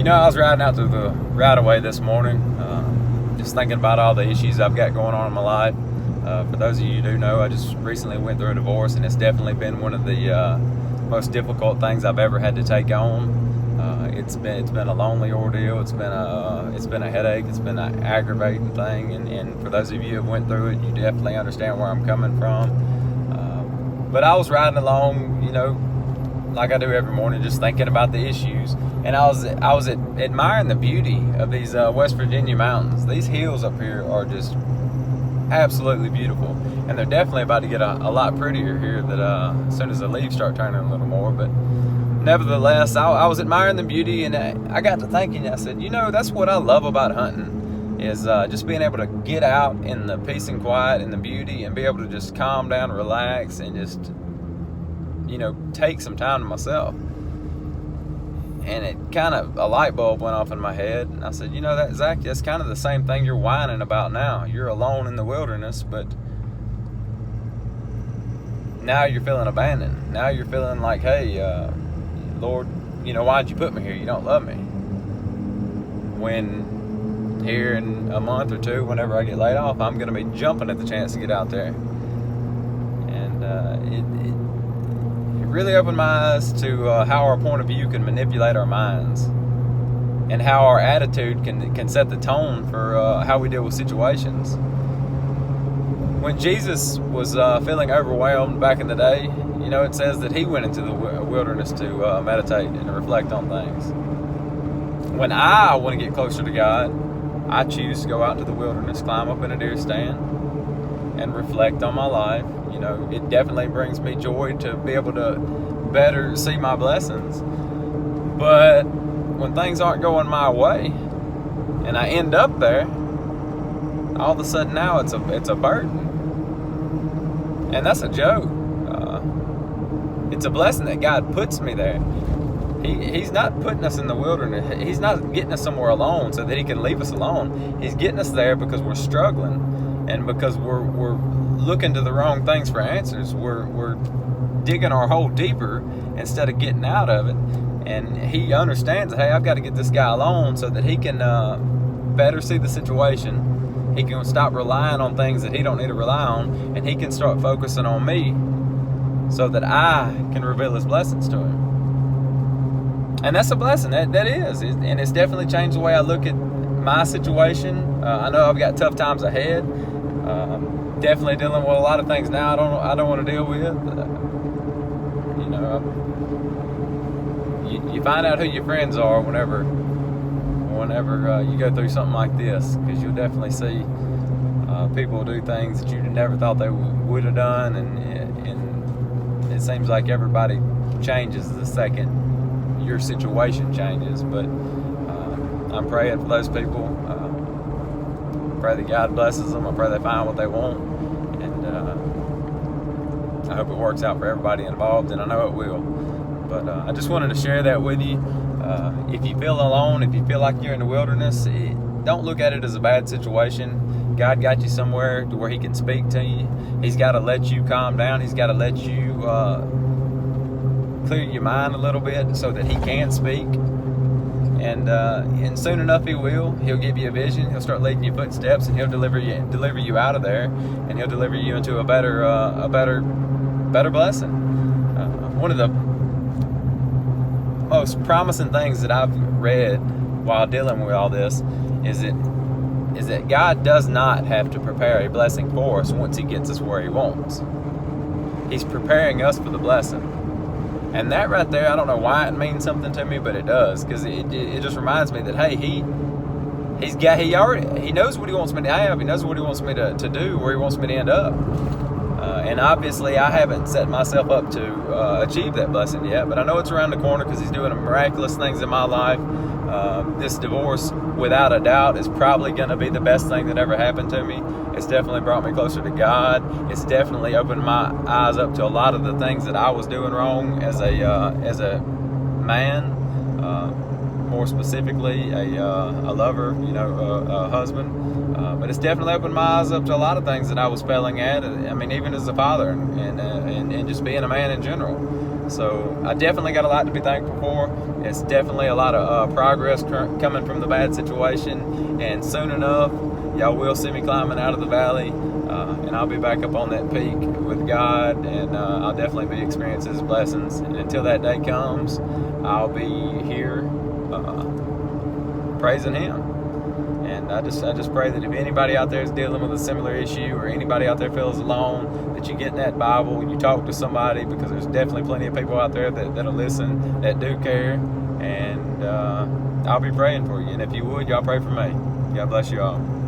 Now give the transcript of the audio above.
I was riding out to the right-of-way this morning, just thinking about all the issues I've got going on in my life. For those of you who do know, I just recently went through a divorce, and it's definitely been one of the most difficult things I've ever had to take on. It's been a lonely ordeal. It's been a headache. It's been an aggravating thing, and for those of you who went through it, you definitely understand where I'm coming from. But I was riding along, like I do every morning, just thinking about the issues. And I was admiring the beauty of these West Virginia mountains. These hills up here are just absolutely beautiful, and they're definitely about to get a lot prettier here as soon as the leaves start turning a little more. But nevertheless, I was admiring the beauty, and I got to thinking. I said, that's what I love about hunting, is just being able to get out in the peace and quiet and the beauty, and be able to just calm down, relax, and just take some time to myself. And it kind of, a light bulb went off in my head, and I said, Zach, that's kind of the same thing you're whining about now. You're alone in the wilderness, but now you're feeling abandoned. Now you're feeling like, hey, Lord, why'd you put me here? You don't love me. When here in a month or two, whenever I get laid off, I'm going to be jumping at the chance to get out there. And it really opened my eyes to how our point of view can manipulate our minds, and how our attitude can set the tone for how we deal with situations. When Jesus was feeling overwhelmed back in the day, it says that he went into the wilderness to meditate and reflect on things. When I want to get closer to God, I choose to go out to the wilderness, climb up in a deer stand, and reflect on my life. It definitely brings me joy to be able to better see my blessings. But when things aren't going my way, and I end up there, all of a sudden now it's a burden. And that's a joke. It's a blessing that God puts me there. He's not putting us in the wilderness. He's not getting us somewhere alone so that he can leave us alone. He's getting us there because we're struggling, and because we're looking to the wrong things for answers. We're digging our hole deeper instead of getting out of it. And he understands that, hey, I've got to get this guy alone so that he can better see the situation. He can stop relying on things that he don't need to rely on, and he can start focusing on me so that I can reveal his blessings to him. And that's a blessing. That is. And it's definitely changed the way I look at my situation. I know I've got tough times ahead. Definitely dealing with a lot of things now I don't want to deal with. You find out who your friends are whenever you go through something like this, because you'll definitely see people do things that you never thought they would have done, and it seems like everybody changes the second your situation changes. But I'm praying for those people. Pray that God blesses them. I pray they find what they want, and I hope it works out for everybody involved, and I know it will. But I just wanted to share that with you. If you feel alone, if you feel like you're in the wilderness, don't look at it as a bad situation. God got you somewhere to where he can speak to you. He's got to let you calm down. He's got to let you clear your mind a little bit so that he can speak. And soon enough he will. He'll give you a vision. He'll start leading your footsteps, and he'll deliver you out of there, and he'll deliver you into a better blessing. One of the most promising things that I've read while dealing with all this is that God does not have to prepare a blessing for us once he gets us where he wants. He's preparing us for the blessing. And that right there, I don't know why it means something to me, but it does, because it just reminds me that, hey, he knows what he wants me to have. He knows what he wants me to do, where he wants me to end up. And obviously, I haven't set myself up to achieve that blessing yet, but I know it's around the corner because he's doing miraculous things in my life. This divorce, without a doubt, is probably going to be the best thing that ever happened to me. It's definitely brought me closer to God. It's definitely opened my eyes up to a lot of the things that I was doing wrong as a man, more specifically a lover, a husband. But it's definitely opened my eyes up to a lot of things that I was failing at. I mean, even as a father and just being a man in general. So I definitely got a lot to be thankful for. It's definitely a lot of progress coming from the bad situation, and soon enough, y'all will see me climbing out of the valley, and I'll be back up on that peak with God, and I'll definitely be experiencing His blessings. And until that day comes, I'll be here praising Him. And I just pray that if anybody out there is dealing with a similar issue, or anybody out there feels alone, that you get in that Bible and you talk to somebody, because there's definitely plenty of people out there that'll listen, that do care. And I'll be praying for you. And if you would, y'all pray for me. God bless you all.